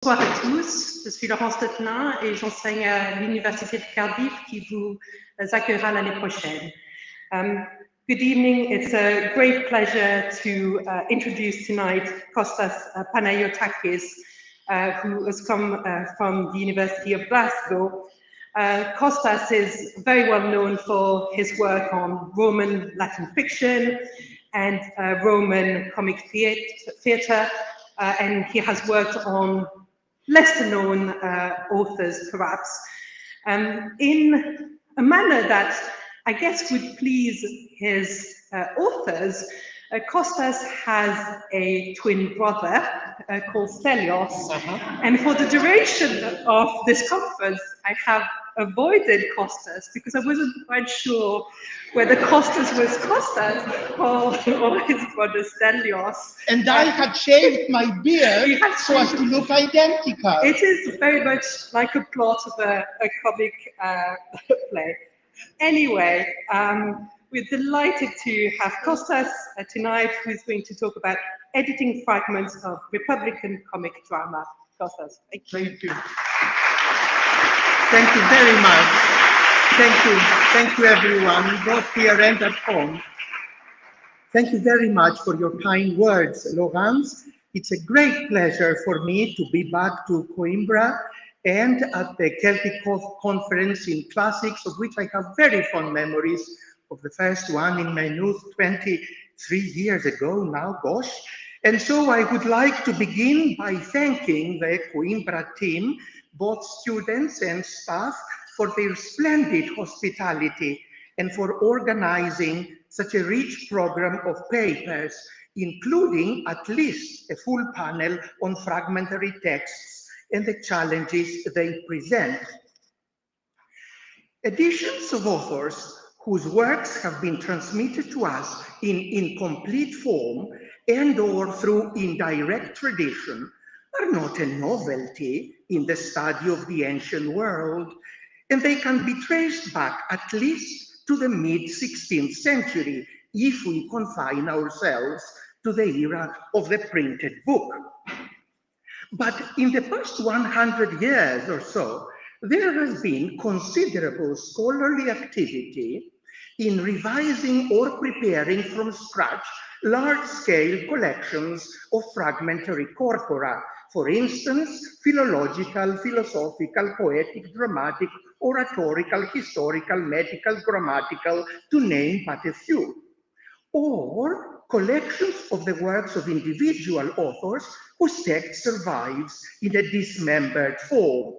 Bonsoir à tous, je suis Laurence Totelin et j'enseigne à l'Université de Cardiff qui vous accueillera l'année prochaine. Good evening, it's a great pleasure to introduce tonight Costas Panayotakis, who has come from the University of Glasgow. Costas is very well known for his work on Roman Latin fiction and Roman comic theatre, and he has worked on lesser known authors, perhaps, in a manner that I guess would please his authors. Costas has a twin brother called Stelios, and for the duration of this conference, I have avoided Costas because I wasn't quite sure whether Costas was Costas or his brother Stelios. And I had shaved my beard so as to look identical. It is very much like a plot of a comic play. Anyway, we're delighted to have Costas tonight, who's going to talk about editing fragments of Republican comic drama. Costas, thank you. Thank you. Thank you very much. Thank you. Thank you, everyone, both here and at home. Thank you very much for your kind words, Laurence. It's a great pleasure for me to be back to Coimbra and at the Celtic conference in classics, of which I have very fond memories of the first one in my youth 23 years ago now, gosh. And so I would like to begin by thanking the Coimbra team, both students and staff, for their splendid hospitality and for organizing such a rich program of papers, including at least a full panel on fragmentary texts and the challenges they present. Editions of authors whose works have been transmitted to us in incomplete form and or through indirect tradition are not a novelty in the study of the ancient world, and they can be traced back at least to the mid-16th century if we confine ourselves to the era of the printed book. But in the past 100 years or so, there has been considerable scholarly activity in revising or preparing from scratch large-scale collections of fragmentary corpora, for instance, philological, philosophical, poetic, dramatic, oratorical, historical, medical, grammatical, to name but a few, or collections of the works of individual authors whose text survives in a dismembered form.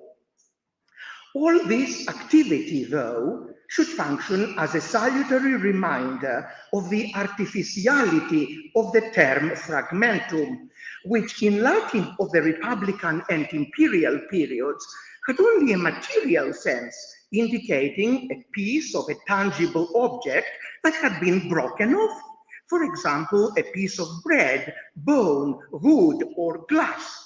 All this activity, though, should function as a salutary reminder of the artificiality of the term fragmentum, which in Latin of the Republican and Imperial periods had only a material sense, indicating a piece of a tangible object that had been broken off. For example, a piece of bread, bone, wood, or glass.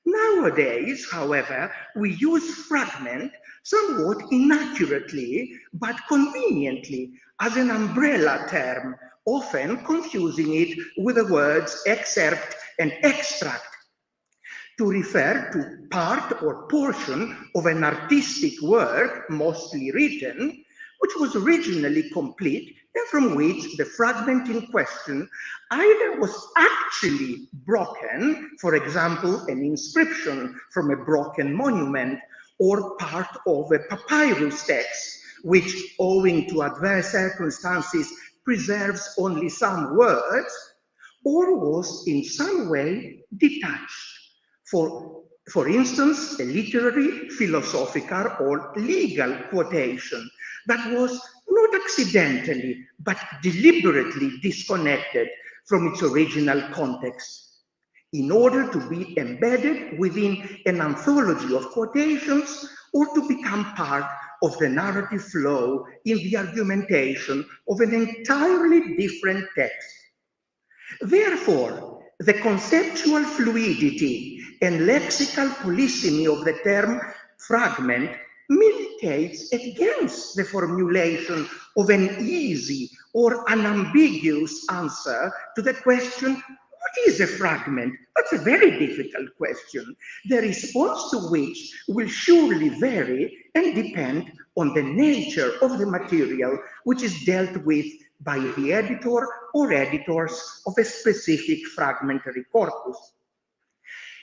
Nowadays, however, we use fragment somewhat inaccurately, but conveniently as an umbrella term, often confusing it with the words excerpt and extract, to refer to part or portion of an artistic work, mostly written, which was originally complete and from which the fragment in question either was actually broken, for example, an inscription from a broken monument, or part of a papyrus text, which, owing to adverse circumstances, preserves only some words, or was in some way detached. For instance, a literary, philosophical, or legal quotation that was not accidentally, but deliberately disconnected from its original context, in order to be embedded within an anthology of quotations or to become part of the narrative flow in the argumentation of an entirely different text. Therefore, the conceptual fluidity and lexical polysemy of the term fragment militates against the formulation of an easy or unambiguous answer to the question, What is a fragment? That's a very difficult question, the response to which will surely vary and depend on the nature of the material which is dealt with by the editor or editors of a specific fragmentary corpus.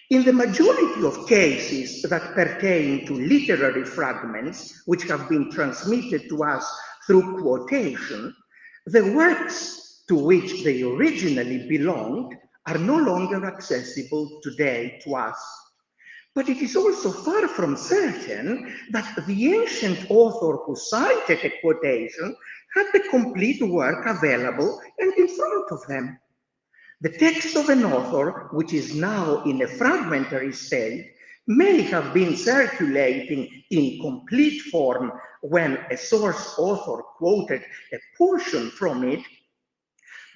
In the majority of cases that pertain to literary fragments which have been transmitted to us through quotation, the works to which they originally belonged are no longer accessible today to us. But it is also far from certain that the ancient author who cited a quotation had the complete work available and in front of them. The text of an author, which is now in a fragmentary state, may have been circulating in complete form when a source author quoted a portion from it,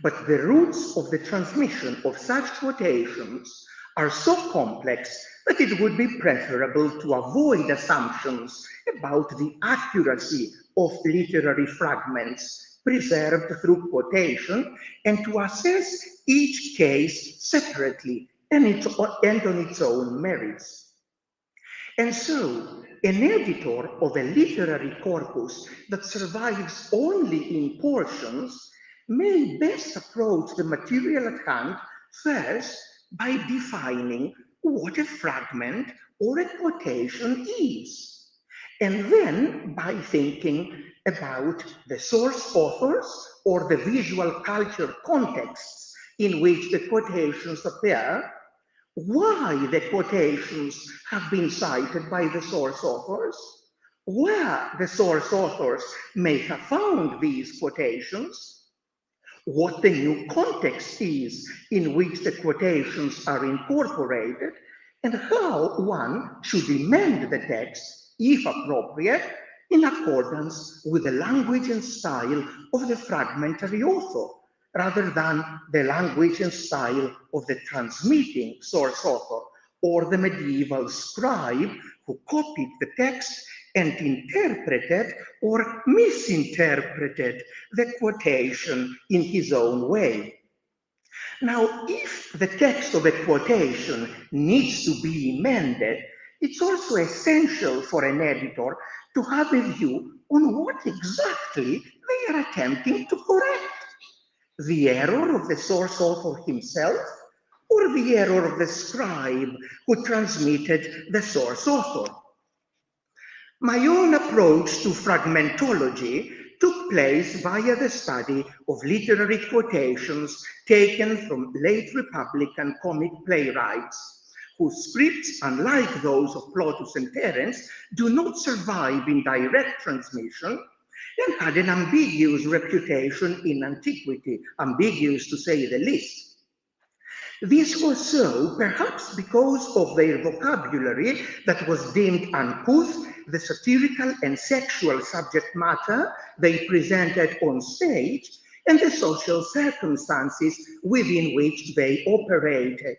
but the roots of the transmission of such quotations are so complex that it would be preferable to avoid assumptions about the accuracy of literary fragments preserved through quotation and to assess each case separately and on its own merits. And so, an editor of a literary corpus that survives only in portions may best approach the material at hand first by defining what a fragment or a quotation is, and then by thinking about the source authors or the visual culture contexts in which the quotations appear, why the quotations have been cited by the source authors, where the source authors may have found these quotations, what the new context is in which the quotations are incorporated, and how one should amend the text, if appropriate, in accordance with the language and style of the fragmentary author, rather than the language and style of the transmitting source author, or the medieval scribe who copied the text and interpreted or misinterpreted the quotation in his own way. Now, if the text of a quotation needs to be amended, it's also essential for an editor to have a view on what exactly they are attempting to correct. The error of the source author himself, or the error of the scribe who transmitted the source author. My own approach to fragmentology took place via the study of literary quotations taken from late Republican comic playwrights, whose scripts, unlike those of Plautus and Terence, do not survive in direct transmission and had an ambiguous reputation in antiquity, ambiguous to say the least. This was so perhaps because of their vocabulary that was deemed uncouth, the satirical and sexual subject matter they presented on stage, and the social circumstances within which they operated.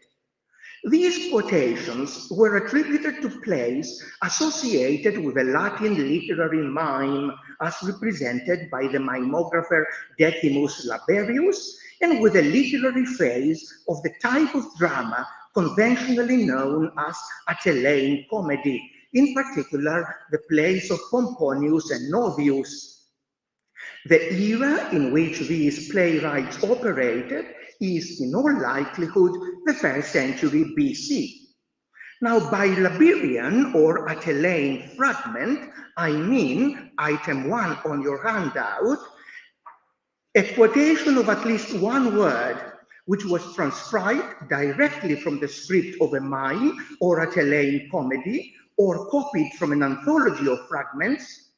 These quotations were attributed to plays associated with a Latin literary mime as represented by the mimographer Decimus Laberius, and with a literary phase of the type of drama conventionally known as Totelin comedy, in particular the plays of Pomponius and Novius. The era in which these playwrights operated is in all likelihood the 1st century BC. Now, by Laberian or Totelin fragment, I mean item 1 on your handout, a quotation of at least one word which was transcribed directly from the script of a mime or a Totelin comedy, or copied from an anthology of fragments,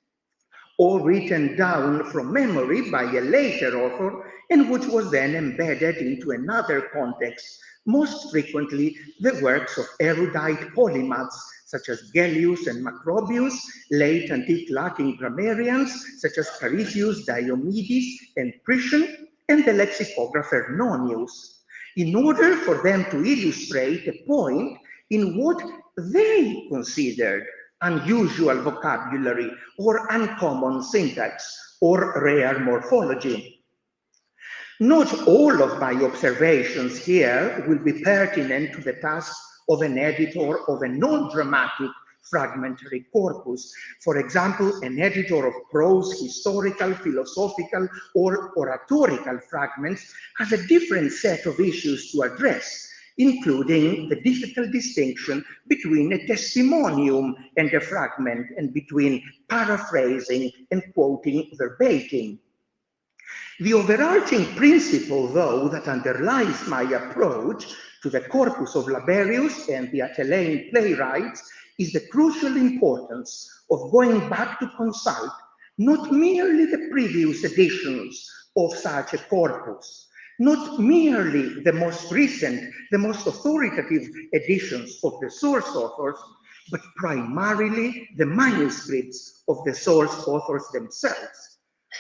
or written down from memory by a later author, and which was then embedded into another context, most frequently the works of erudite polymaths such as Gellius and Macrobius, late antique Latin grammarians such as Carisius, Diomedes, and Priscian, and the lexicographer Nonius, in order for them to illustrate a point in what they considered unusual vocabulary or uncommon syntax or rare morphology. Not all of my observations here will be pertinent to the task of an editor of a non-dramatic fragmentary corpus. For example, an editor of prose, historical, philosophical, or oratorical fragments has a different set of issues to address, including the difficult distinction between a testimonium and a fragment, and between paraphrasing and quoting verbatim. The overarching principle, though, that underlies my approach to the corpus of Laberius and the Atellane playwrights is the crucial importance of going back to consult not merely the previous editions of such a corpus, not merely the most recent, the most authoritative editions of the source authors, but primarily the manuscripts of the source authors themselves,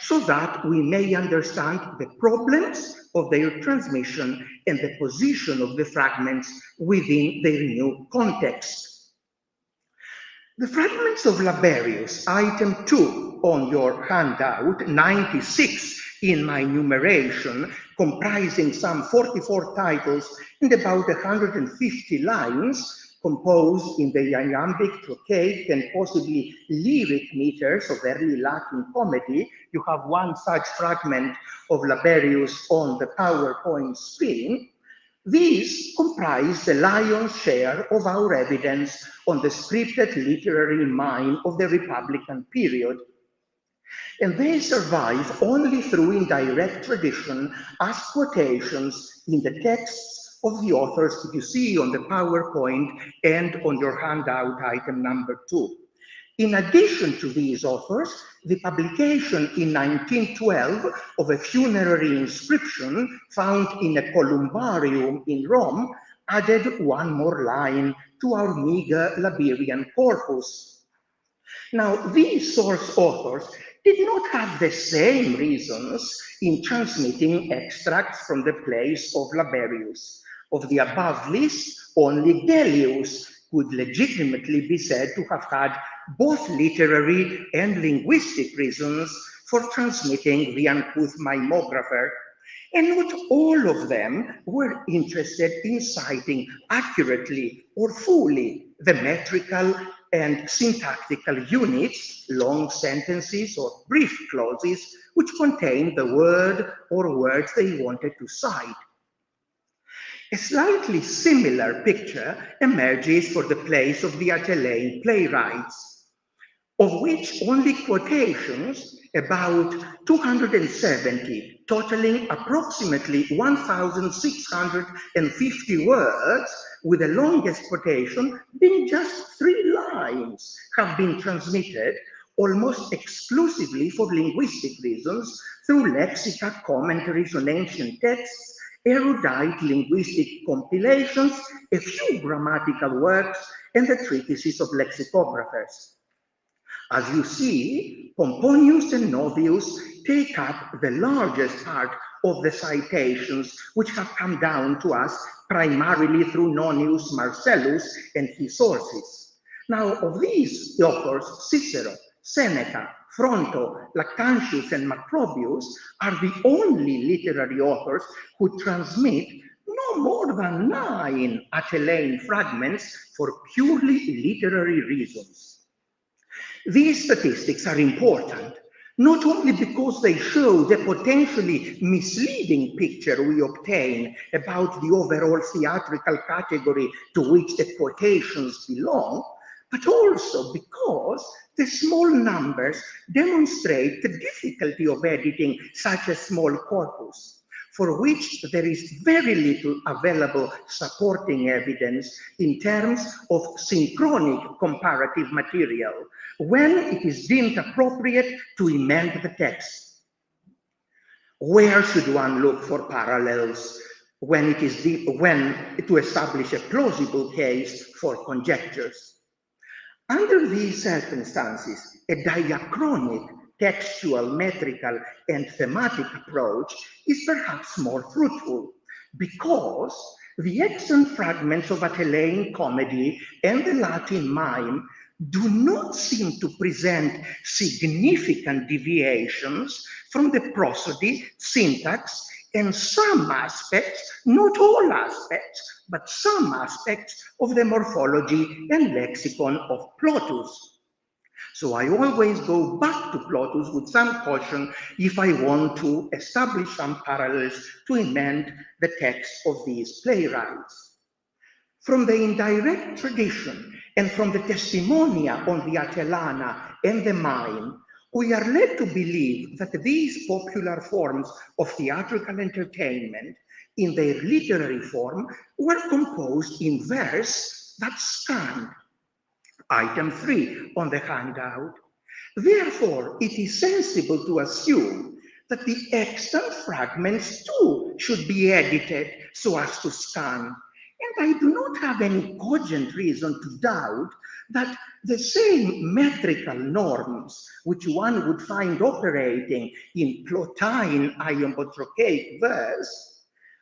so that we may understand the problems of their transmission and the position of the fragments within their new context. The fragments of Laberius, item 2 on your handout, 96 in my numeration, comprising some 44 titles and about 150 lines, composed in the iambic, trochaic, and possibly lyric meters of early Latin comedy. You have one such fragment of Laberius on the PowerPoint screen. These comprise the lion's share of our evidence on the scripted literary mime of the Republican period. And they survive only through indirect tradition as quotations in the texts of the authors that you see on the PowerPoint and on your handout item number 2. In addition to these authors, the publication in 1912 of a funerary inscription found in a columbarium in Rome added one more line to our meager Laberian corpus. Now, these source authors did not have the same reasons in transmitting extracts from the plays of Laberius. Of the above list, only Gellius could legitimately be said to have had both literary and linguistic reasons for transmitting the uncouth mimographer, and not all of them were interested in citing accurately or fully the metrical and syntactical units, long sentences or brief clauses, which contain the word or words they wanted to cite. A slightly similar picture emerges for the plays of the Atellane playwrights, of which only quotations, about 270, totaling approximately 1,650 words, with the longest quotation being just 3 lines, have been transmitted almost exclusively for linguistic reasons through lexica, commentaries on ancient texts, erudite linguistic compilations, a few grammatical works, and the treatises of lexicographers. As you see, Pomponius and Novius take up the largest part of the citations which have come down to us primarily through Nonius Marcellus and his sources. Now, of these authors, Cicero, Seneca, Fronto, Lactantius, and Macrobius are the only literary authors who transmit no more than 9 Atellane fragments for purely literary reasons. These statistics are important, not only because they show the potentially misleading picture we obtain about the overall theatrical category to which the quotations belong, but also because the small numbers demonstrate the difficulty of editing such a small corpus, for which there is very little available supporting evidence in terms of synchronic comparative material, when it is deemed appropriate to amend the text. Where should one look for parallels when to establish a plausible case for conjectures? Under these circumstances, a diachronic, textual, metrical, and thematic approach is perhaps more fruitful, because the excellent fragments of Atellane comedy and the Latin mime do not seem to present significant deviations from the prosody, syntax, and some aspects, not all aspects, but some aspects of the morphology and lexicon of Plautus. So I always go back to Plautus with some caution if I want to establish some parallels to amend the text of these playwrights. From the indirect tradition and from the testimonia on the Atellana and the mime, we are led to believe that these popular forms of theatrical entertainment in their literary form were composed in verse that scanned. Item 3 on the handout. Therefore, it is sensible to assume that the extant fragments too should be edited so as to scan. And I do not have any cogent reason to doubt that the same metrical norms which one would find operating in Plotine iambotrochaic verse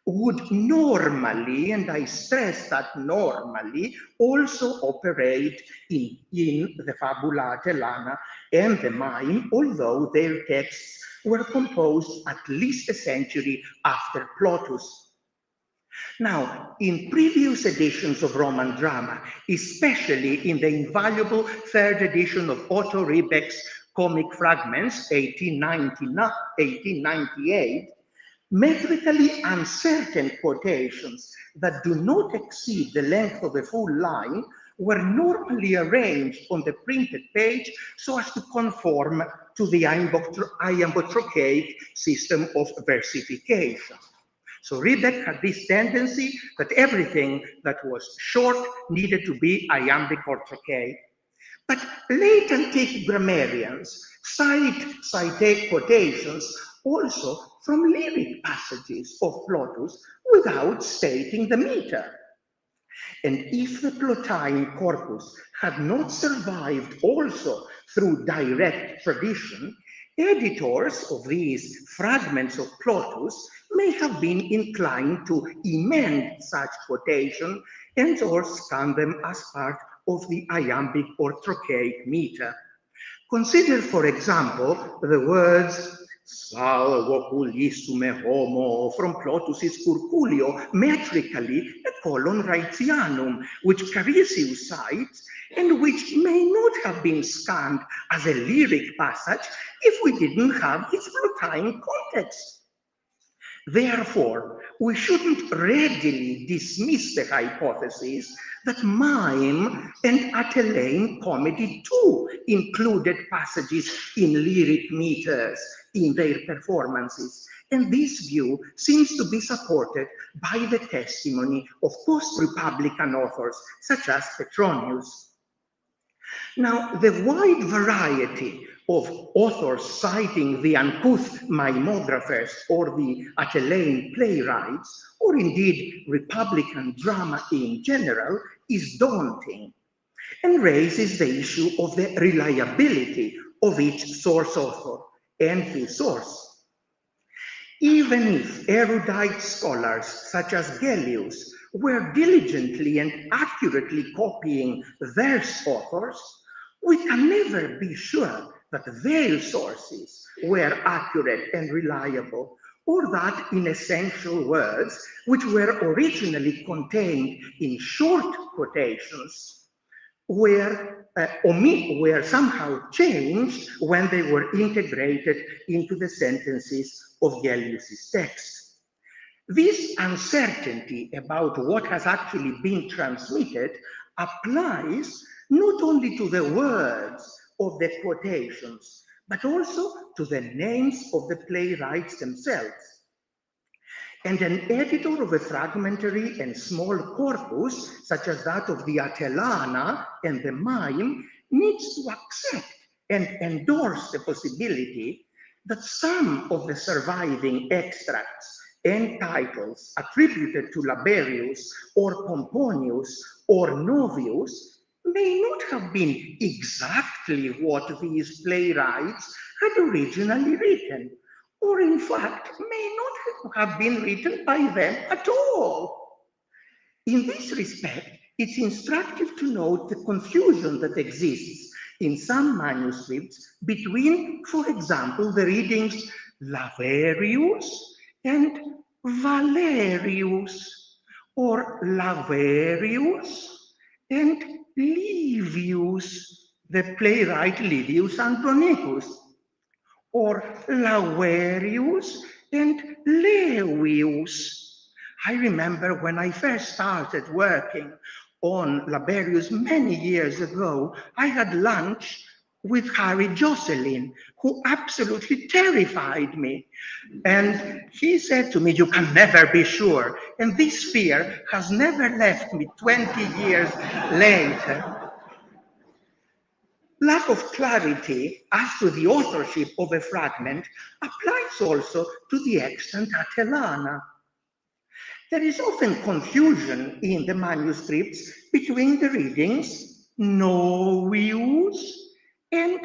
would normally, and I stress that normally, also operate in the Fabula Atellana and the mime, although their texts were composed at least a century after Plautus. Now, in previous editions of Roman drama, especially in the invaluable third edition of Otto Riebeck's Comic Fragments, 1898, metrically uncertain quotations that do not exceed the length of a full line were normally arranged on the printed page so as to conform to the iambotrochaic system of versification. So Riebeck had this tendency that everything that was short needed to be iambic or trochaic. But late antique grammarians cite quotations also from lyric passages of Plautus without stating the meter. And if the Plotine corpus had not survived also through direct tradition, editors of these fragments of Plautus may have been inclined to amend such quotation and or scan them as part of the iambic or trochaic meter. Consider, for example, the words salvo pullissume homo from Plautus's Curculio, metrically a colon Raetianum, which Carisius cites, and which may not have been scanned as a lyric passage if we didn't have its Plotine context. Therefore, we shouldn't readily dismiss the hypothesis that mime and Atellane comedy too included passages in lyric meters in their performances, and this view seems to be supported by the testimony of post-Republican authors such as Petronius. Now, the wide variety of authors citing the uncouth mimeographers or the Atellane playwrights, or indeed Republican drama in general, is daunting and raises the issue of the reliability of each source author and his source. Even if erudite scholars such as Gellius were diligently and accurately copying verse authors, we can never be sure that their sources were accurate and reliable, or that in essential words, which were originally contained in short quotations, were somehow changed when they were integrated into the sentences of Gellius's text. This uncertainty about what has actually been transmitted applies not only to the words of the quotations, but also to the names of the playwrights themselves. And an editor of a fragmentary and small corpus, such as that of the Atellana and the mime, needs to accept and endorse the possibility that some of the surviving extracts and titles attributed to Laberius or Pomponius or Novius may not have been exactly what these playwrights had originally written, or in fact may not have been written by them at all. In this respect, it's instructive to note the confusion that exists in some manuscripts between, for example, the readings Laberius and Valerius, or Laverius, and Livius, the playwright Livius Andronicus, or Laverius and Levius. I remember when I first started working on Laberius many years ago, I had lunch with Harry Jocelyn, who absolutely terrified me. And he said to me, "You can never be sure." And this fear has never left me 20 years later. Lack of clarity as to the authorship of a fragment applies also to the extant Atellana. There is often confusion in the manuscripts between the readings Novius and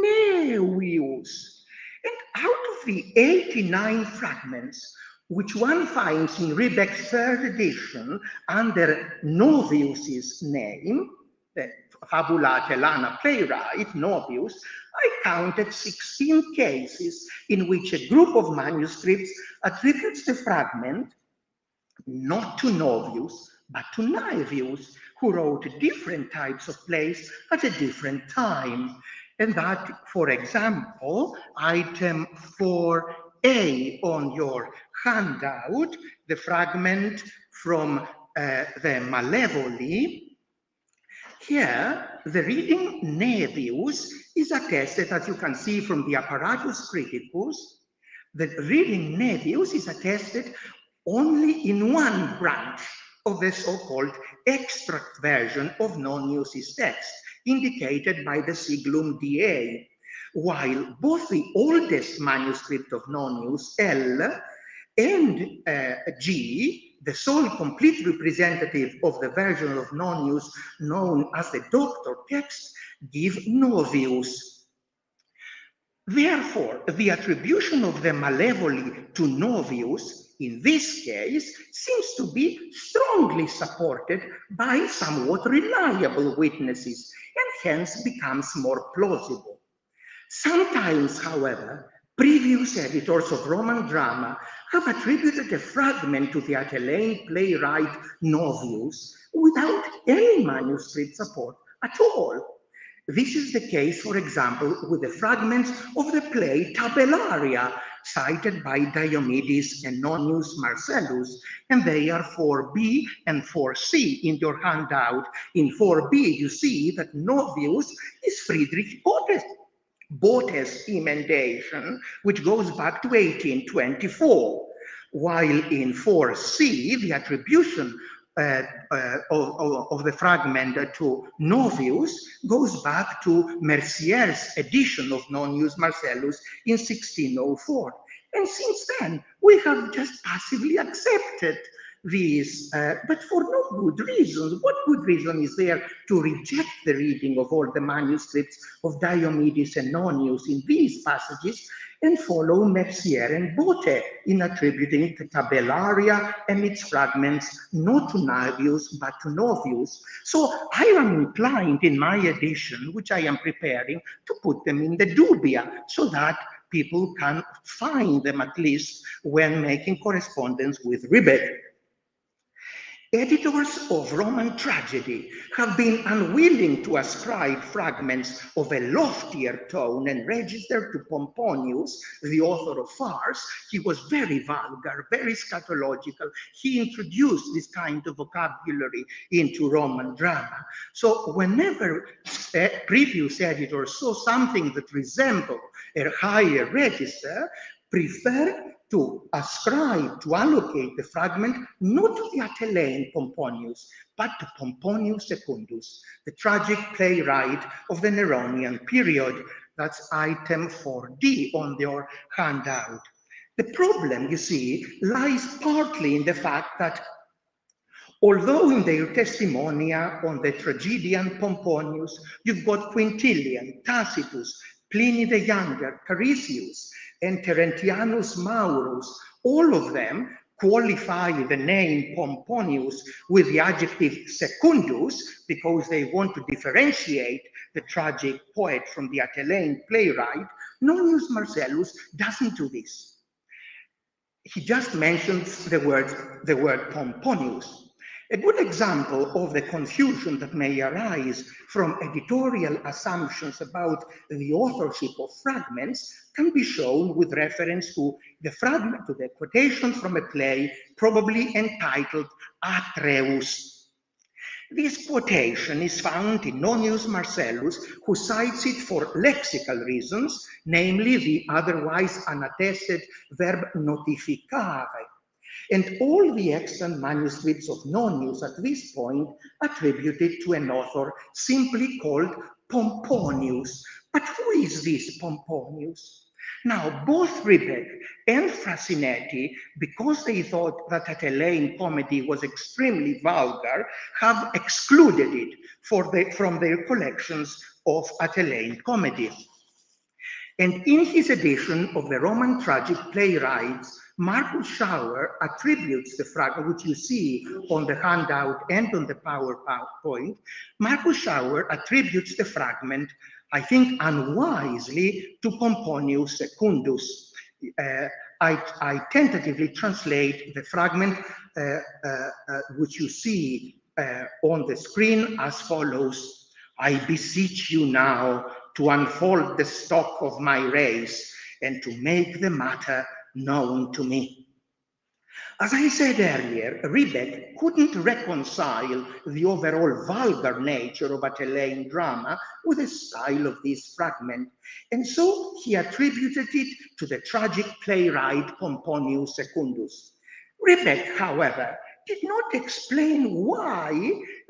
Nevius. And out of the 89 fragments which one finds in Riebeck's third edition under Novius's name, the Fabula Atellana playwright, Novius, I counted 16 cases in which a group of manuscripts attributes the fragment not to Novius, but to Naevius, who wrote different types of plays at a different time. And that, for example, item 4A on your handout, the fragment from the Malevoli. Here, the reading Naevius is attested, as you can see from the Apparatus Criticus. The reading Naevius is attested only in one branch of the so-called extract version of Nonius's text, indicated by the siglum DA, while both the oldest manuscript of Nonius, L, and G, the sole complete representative of the version of Nonius known as the Doctor text, give Novius. Therefore, the attribution of the Malevoli to Novius in this case seems to be strongly supported by somewhat reliable witnesses and hence becomes more plausible. Sometimes, however, previous editors of Roman drama have attributed a fragment to the Atellane playwright Novius without any manuscript support at all. This is the case, for example, with the fragments of the play Tabellaria, cited by Diomedes and Nonius Marcellus, and they are 4b and 4c in your handout. In 4b, you see that Novius is Friedrich Botte's emendation, which goes back to 1824, while in 4c, the attribution of the fragment to Novius goes back to Mercier's edition of Nonius Marcellus in 1604. And since then, we have just passively accepted these, but for no good reasons. What good reason is there to reject the reading of all the manuscripts of Diomedes and Nonius in these passages and follow Mercier and Botte in attributing the Tabellaria and its fragments not to Naevius but to Novius? So I am inclined in my edition, which I am preparing, to put them in the dubia so that people can find them at least when making correspondence with Riebeck. Editors of Roman tragedy have been unwilling to ascribe fragments of a loftier tone and register to Pomponius, the author of farce. He was very vulgar, very scatological. He introduced this kind of vocabulary into Roman drama. So whenever previous editors saw something that resembled a higher register, prefer to ascribe, to allocate the fragment not to the Atellane Pomponius, but to Pomponius Secundus, the tragic playwright of the Neronian period. That's item 4D on your handout. The problem, you see, lies partly in the fact that although in their testimonia on the tragedian Pomponius, you've got Quintilian, Tacitus, Pliny the Younger, Carisius, and Terentianus Maurus, all of them qualify the name Pomponius with the adjective secundus because they want to differentiate the tragic poet from the Atellane playwright. Nonius Marcellus doesn't do this. he just mentions the word Pomponius. A good example of the confusion that may arise from editorial assumptions about the authorship of fragments can be shown with reference to the quotation from a play probably entitled Atreus. This quotation is found in Nonius Marcellus, who cites it for lexical reasons, namely the otherwise unattested verb notificare. And all the extant manuscripts of Nonius at this point attribute it to an author simply called Pomponius. But who is this Pomponius? Now, both Ribet and Frasinetti, because they thought that Atellane comedy was extremely vulgar, have excluded it from their collections of Atellane comedy. And in his edition of the Roman tragic playwrights, Marcus Schauer attributes the fragment, which you see on the handout and on the PowerPoint. Marcus Schauer attributes the fragment, I think unwisely, to Pomponius Secundus. I tentatively translate the fragment, which you see on the screen, as follows. I beseech you now to unfold the stock of my race and to make the matter known to me. As I said earlier, Ribet couldn't reconcile the overall vulgar nature of Atellane drama with the style of this fragment, and so he attributed it to the tragic playwright Pomponius Secundus. Ribet, however, did not explain why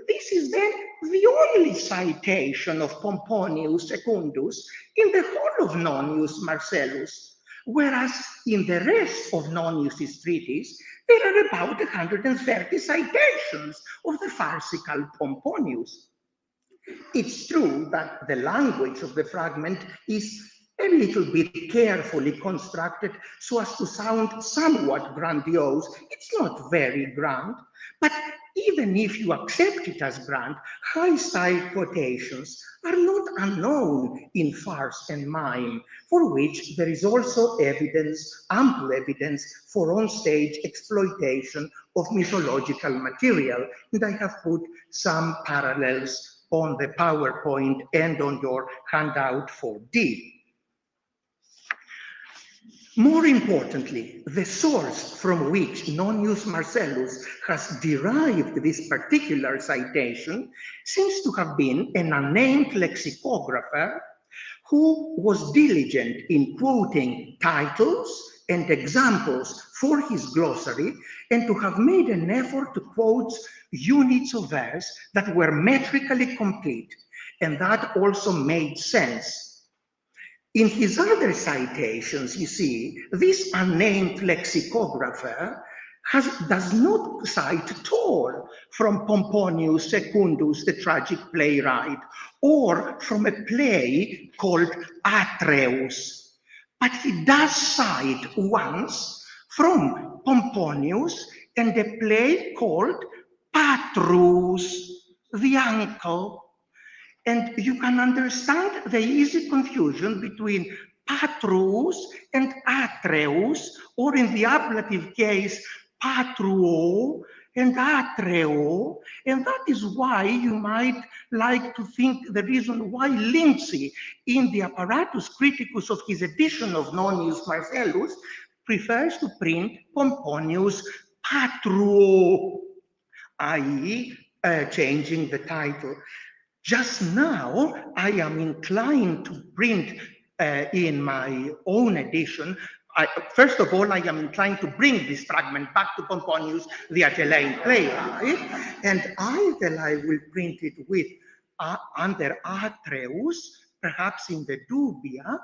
this is then the only citation of Pomponius Secundus in the whole of Nonius Marcellus, whereas in the rest of Nonius's treatise, there are about 130 citations of the farcical Pomponius. It's true that the language of the fragment is a little bit carefully constructed so as to sound somewhat grandiose. It's not very grand, but even if you accept it as grand, high-style quotations are not unknown in farce and mime, for which there is also evidence, ample evidence, for on-stage exploitation of mythological material. And I have put some parallels on the PowerPoint and on your handout 4D. More importantly, the source from which Nonius Marcellus has derived this particular citation seems to have been an unnamed lexicographer who was diligent in quoting titles and examples for his glossary, and to have made an effort to quote units of verse that were metrically complete, and that also made sense. In his other citations, you see, this unnamed lexicographer does not cite at all from Pomponius Secundus, the tragic playwright, or from a play called Atreus. But he does cite once from Pomponius and a play called Patrus, the uncle. And you can understand the easy confusion between Patrus and Atreus, or in the ablative case, Patruo and Atreo. And that is why you might like to think the reason why Lindsay, in the apparatus criticus of his edition of Nonius Marcellus, prefers to print Pomponius Patruo, i.e., changing the title. Just now, I am inclined to print in my own edition. First of all, I am inclined to bring this fragment back to Pomponius, the Atellane playwright, and either I will print it with under Atreus, perhaps in the dubia,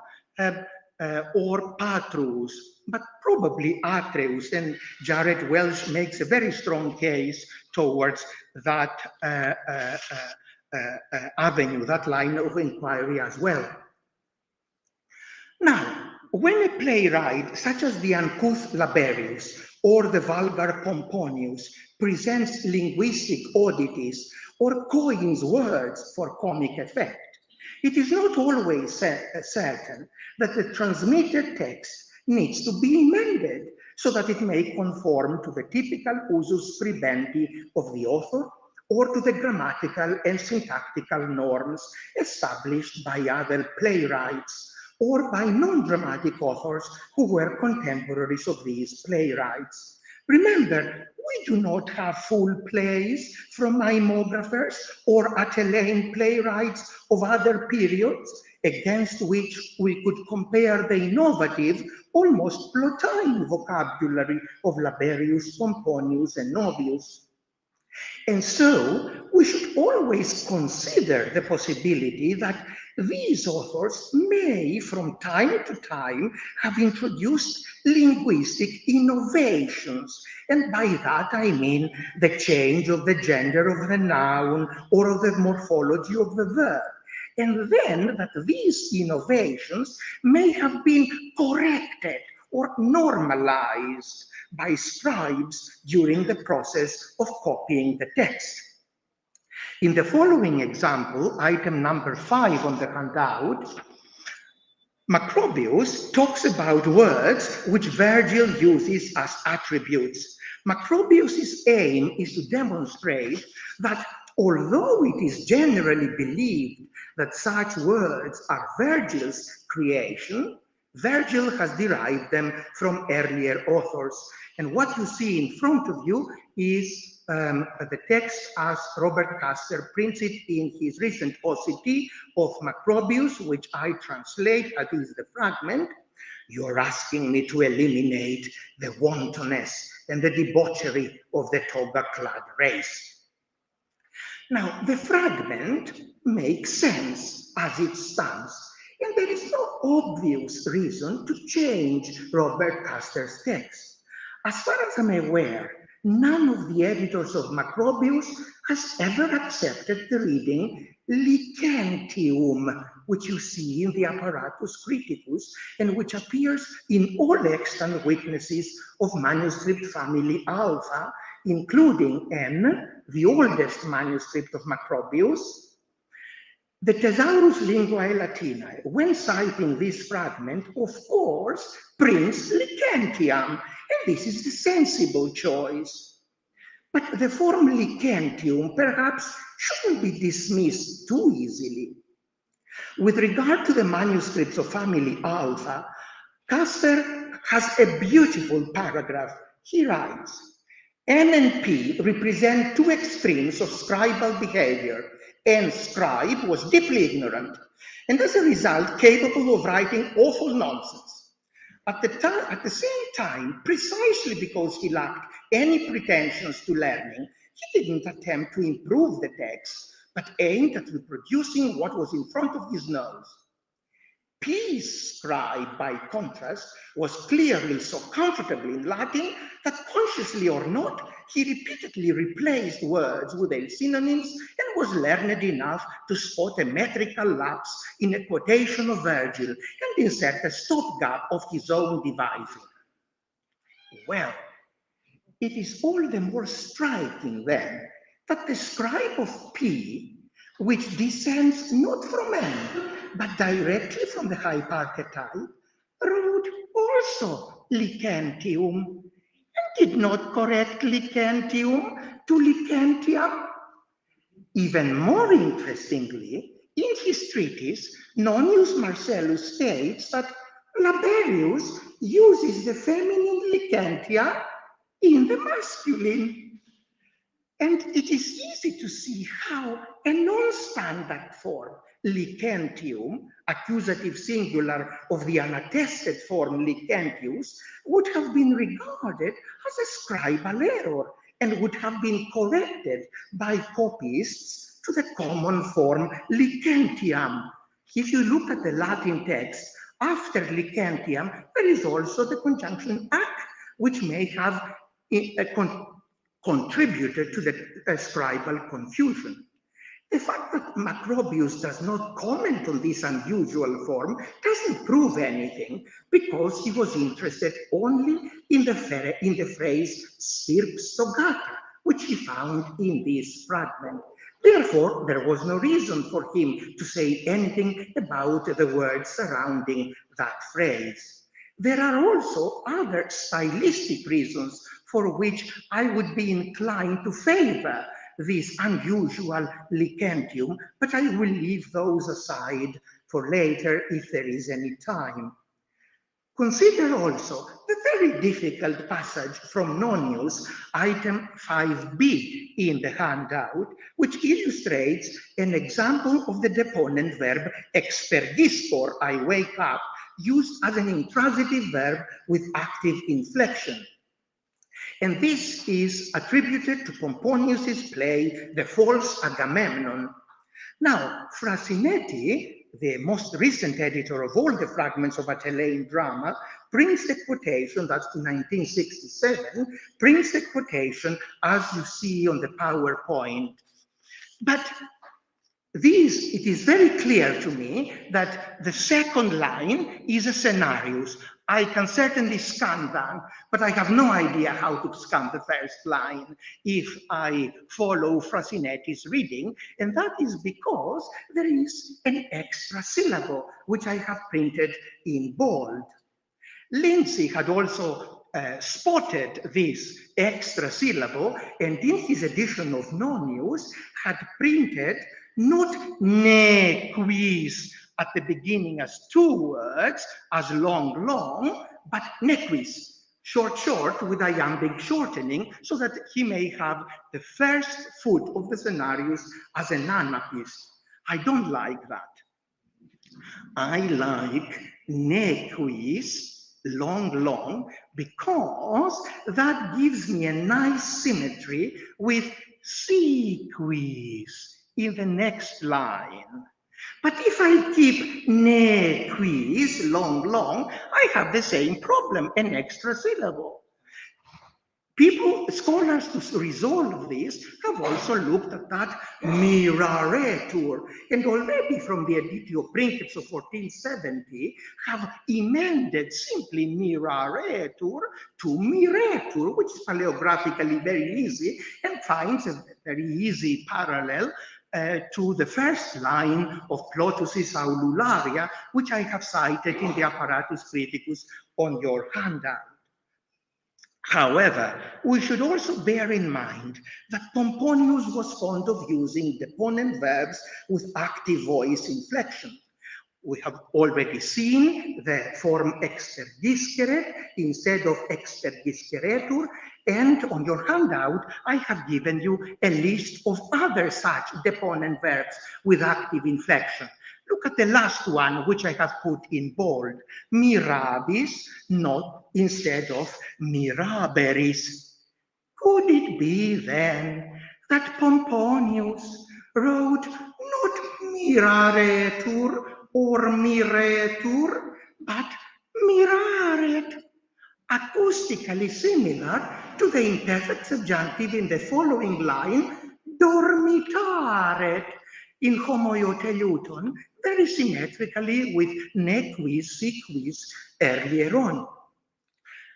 or Patrus, but probably Atreus. And Jared Welsh makes a very strong case towards that avenue, that line of inquiry as well. Now, when a playwright such as the uncouth Laberius or the vulgar Pomponius presents linguistic oddities or coins words for comic effect, it is not always certain that the transmitted text needs to be amended so that it may conform to the typical usus scribendi of the author or to the grammatical and syntactical norms established by other playwrights or by non-dramatic authors who were contemporaries of these playwrights. Remember, we do not have full plays from mimographers or Atellane playwrights of other periods against which we could compare the innovative, almost Plotine vocabulary of Laberius, Pomponius, and Novius. And so we should always consider the possibility that these authors may, from time to time, have introduced linguistic innovations. And by that I mean the change of the gender of the noun or of the morphology of the verb. And then that these innovations may have been corrected or normalized by scribes during the process of copying the text. In the following example, item number 5 on the handout, Macrobius talks about words which Virgil uses as attributes. Macrobius's aim is to demonstrate that although it is generally believed that such words are Virgil's creation, Virgil has derived them from earlier authors. And what you see in front of you is the text as Robert Castor prints it in his recent OCT of Macrobius, which I translate as is the fragment. You're asking me to eliminate the wantonness and the debauchery of the toga-clad race. Now, the fragment makes sense as it stands, and there is no obvious reason to change Robert Castor's text. As far as I'm aware, none of the editors of Macrobius has ever accepted the reading Licentium, which you see in the Apparatus Criticus, and which appears in all extant witnesses of manuscript family Alpha, including N, the oldest manuscript of Macrobius. The Thesaurus Linguae Latinae, when citing this fragment, of course, prints Licentiam, and this is the sensible choice. But the form Licentium perhaps shouldn't be dismissed too easily. With regard to the manuscripts of family Alpha, Castor has a beautiful paragraph. He writes, N and P represent two extremes of scribal behavior. N scribe was deeply ignorant, and as a result capable of writing awful nonsense. At the same time, precisely because he lacked any pretensions to learning, he didn't attempt to improve the text, but aimed at reproducing what was in front of his nose. P's scribe, by contrast, was clearly so comfortable in Latin that, consciously or not, he repeatedly replaced words with their synonyms and was learned enough to spot a metrical lapse in a quotation of Virgil and insert a stopgap of his own devising. Well, it is all the more striking then that the scribe of P, which descends not from N, but directly from the Hyparchetype, wrote also Licentium, and did not correct Licentium to Licentiam. Even more interestingly, in his treatise, Nonius Marcellus states that Laberius uses the feminine Licentia in the masculine. And it is easy to see how a non-standard form, Licentium, accusative singular of the unattested form Licentius, would have been regarded as a scribal error and would have been corrected by copyists to the common form Licentiam. If you look at the Latin text, after Licentiam, there is also the conjunction ac, which may have contributed to the scribal confusion. The fact that Macrobius does not comment on this unusual form doesn't prove anything, because he was interested only in the phrase stirps togata, which he found in this fragment. Therefore, there was no reason for him to say anything about the words surrounding that phrase. There are also other stylistic reasons for which I would be inclined to favor this unusual licentium, but I will leave those aside for later if there is any time. Consider also the very difficult passage from Nonius, item 5b in the handout, which illustrates an example of the deponent verb expergiscor, I wake up, used as an intransitive verb with active inflection. And this is attributed to Pomponius's play, The False Agamemnon. Now, Frasinetti, the most recent editor of all the fragments of a Totelin drama, brings the quotation, that's 1967, brings the quotation as you see on the PowerPoint. But it is very clear to me that the second line is a scenarios. I can certainly scan that, but I have no idea how to scan the first line if I follow Frasinetti's reading, and that is because there is an extra syllable, which I have printed in bold. Lindsay had also spotted this extra syllable, and in his edition of Nonius had printed not nequis at the beginning as two words, as long, but nequis, short, with iambic shortening, so that he may have the first foot of the scenarios as an anapis. I don't like that. I like nequis, long, because that gives me a nice symmetry with sequis in the next line. But if I keep nequis, long, I have the same problem, an extra syllable. Scholars to resolve this have also looked at that miraretur, and already from the Editio Princeps of 1470 have emended simply miraretur to miretur, which is paleographically very easy and finds a very easy parallel to the first line of Plotus's Aulularia, which I have cited in the Apparatus Criticus on your handout. However, we should also bear in mind that Pomponius was fond of using deponent verbs with active voice inflection. We have already seen the form expergiscere instead of expergisceretur, and on your handout, I have given you a list of other such deponent verbs with active inflection. Look at the last one, which I have put in bold, mirabis, not instead of miraberis. Could it be then that Pomponius wrote not miraretur or miretur, but miraret, acoustically similar to the imperfect subjunctive in the following line, dormitaret, in homoioteliuton, very symmetrically with nequis, sequis earlier on.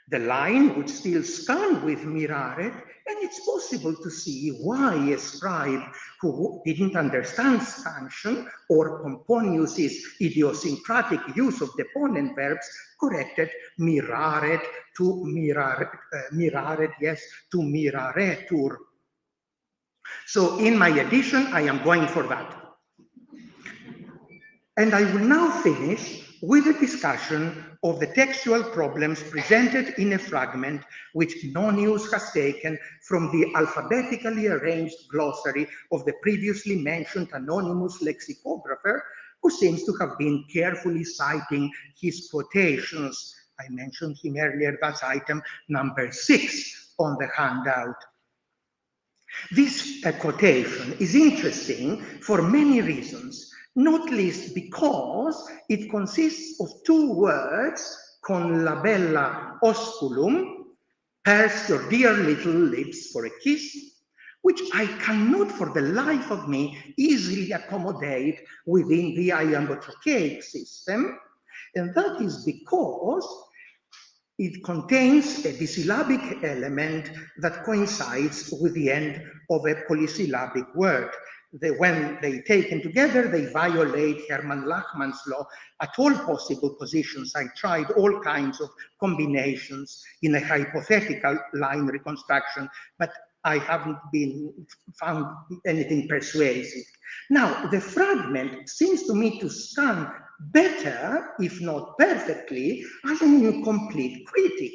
The line would still scan with miraret, and it's possible to see why a scribe who didn't understand scansion or Pomponius's idiosyncratic use of deponent verbs corrected miraret to miraret, yes, to miraretur. So in my edition, I am going for that. And I will now finish with a discussion of the textual problems presented in a fragment which Nonius has taken from the alphabetically arranged glossary of the previously mentioned anonymous lexicographer, who seems to have been carefully citing his quotations. I mentioned him earlier, that's item number 6 on the handout. This quotation is interesting for many reasons, not least because it consists of two words, con la bella osculum, purse your dear little lips for a kiss, which I cannot for the life of me easily accommodate within the iambotrochaic system, and that is because it contains a disyllabic element that coincides with the end of a polysyllabic word. when they taken together, they violate Hermann Lachmann's law at all possible positions. I tried all kinds of combinations in a hypothetical line reconstruction, but I haven't found anything persuasive. Now, the fragment seems to me to stand better, if not perfectly, as an incomplete critic.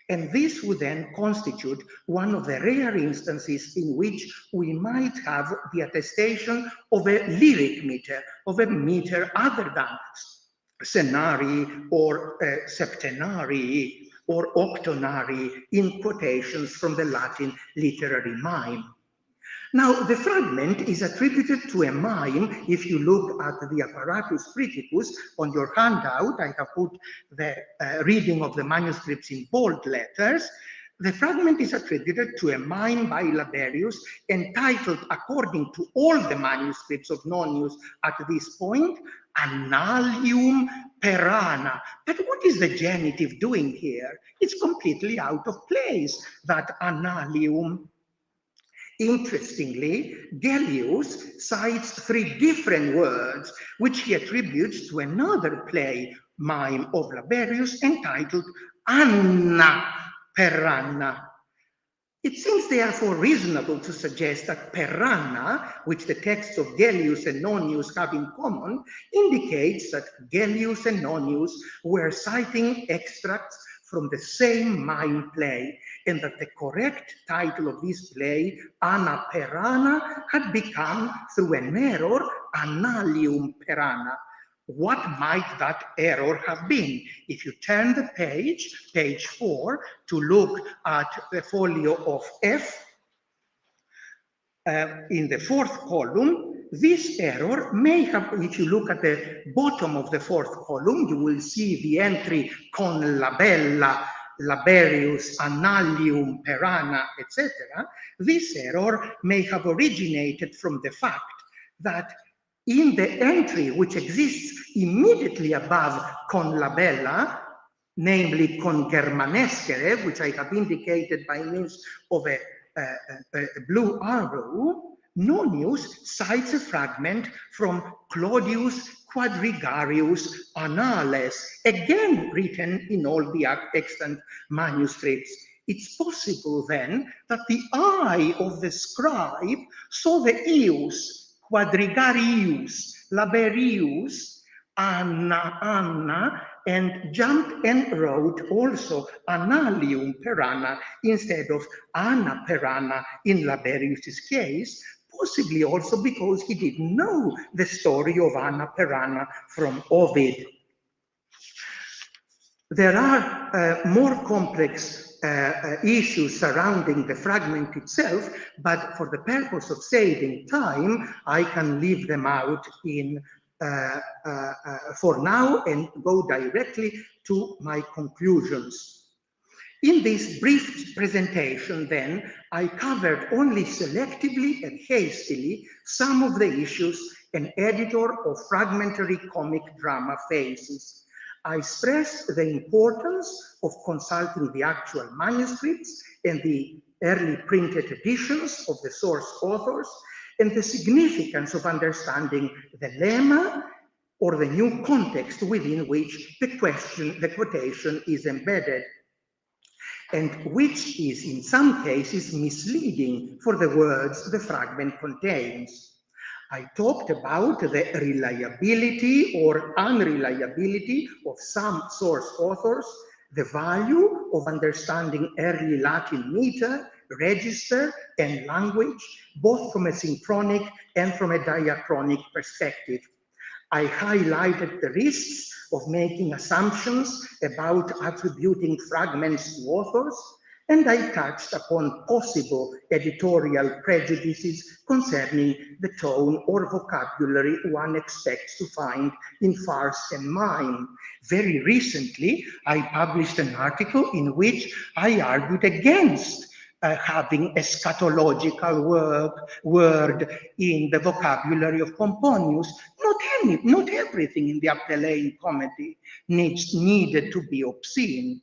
And this would then constitute one of the rare instances in which we might have the attestation of a lyric meter, of a meter other than scenari or septenari or octonari, in quotations from the Latin literary mime. Now, the fragment is attributed to a mime. If you look at the apparatus criticus on your handout, I have put the reading of the manuscripts in bold letters. The fragment is attributed to a mime by Laberius, entitled, according to all the manuscripts of Nonius at this point, Annalium Perana. But what is the genitive doing here? It's completely out of place, that Annalium. Interestingly, Gellius cites 3 different words which he attributes to another play mime of Laberius entitled Anna Peranna. It seems therefore reasonable to suggest that Peranna, which the texts of Gellius and Nonius have in common, indicates that Gellius and Nonius were citing extracts from the same mime play, and that the correct title of this play, Anna Perana, had become, through an error, Annalium Perana. What might that error have been? If you turn the page, page 4, to look at the folio of F, in the 4th column, this error may have, if you look at the bottom of the 4th column, you will see the entry con labella, Laberius, Annalium, Perana, etc. This error may have originated from the fact that in the entry which exists immediately above con labella, namely con germanescere, which I have indicated by means of a blue arrow, Nonius cites a fragment from Claudius Quadrigarius Annales, again written in all the extant manuscripts. It's possible then that the eye of the scribe saw the eus, Quadrigarius, Laberius, Anna, and jumped and wrote also Annalium Perana instead of Anna Perana in Laberius's case, possibly also because he didn't know the story of Anna Perana from Ovid. There are more complex issues surrounding the fragment itself, but for the purpose of saving time, I can leave them out for now and go directly to my conclusions. In this brief presentation, then, I covered only selectively and hastily some of the issues an editor of fragmentary comic drama faces. I stressed the importance of consulting the actual manuscripts and the early printed editions of the source authors, and the significance of understanding the lemma or the new context within which the quotation is embedded, and which is in some cases misleading for the words the fragment contains. I talked about the reliability or unreliability of some source authors, the value of understanding early Latin meter, register, and language, both from a synchronic and from a diachronic perspective. I highlighted the risks of making assumptions about attributing fragments to authors, and I touched upon possible editorial prejudices concerning the tone or vocabulary one expects to find in farce and mime. Very recently, I published an article in which I argued against having eschatological word in the vocabulary of Pomponius. Not everything in the Aptelein comedy needed to be obscene.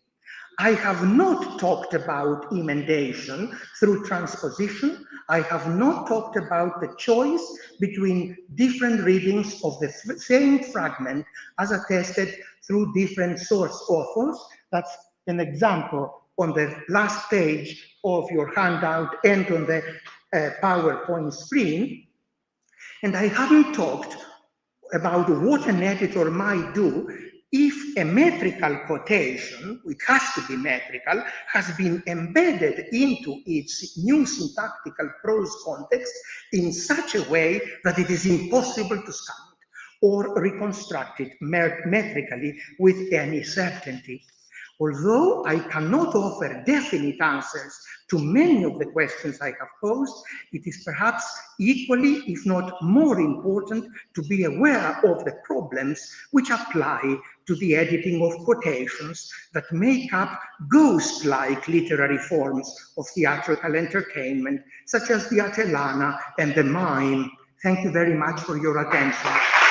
I have not talked about emendation through transposition. I have not talked about the choice between different readings of the same fragment as attested through different source authors. That's an example on the last page of your handout and on the PowerPoint screen. And I haven't talked about what an editor might do if a metrical quotation, which has to be metrical, has been embedded into its new syntactical prose context in such a way that it is impossible to scan it or reconstruct it metrically with any certainty. Although I cannot offer definite answers to many of the questions I have posed, it is perhaps equally, if not more important, to be aware of the problems which apply to the editing of quotations that make up ghost-like literary forms of theatrical entertainment, such as the Atellana and the mime. Thank you very much for your attention.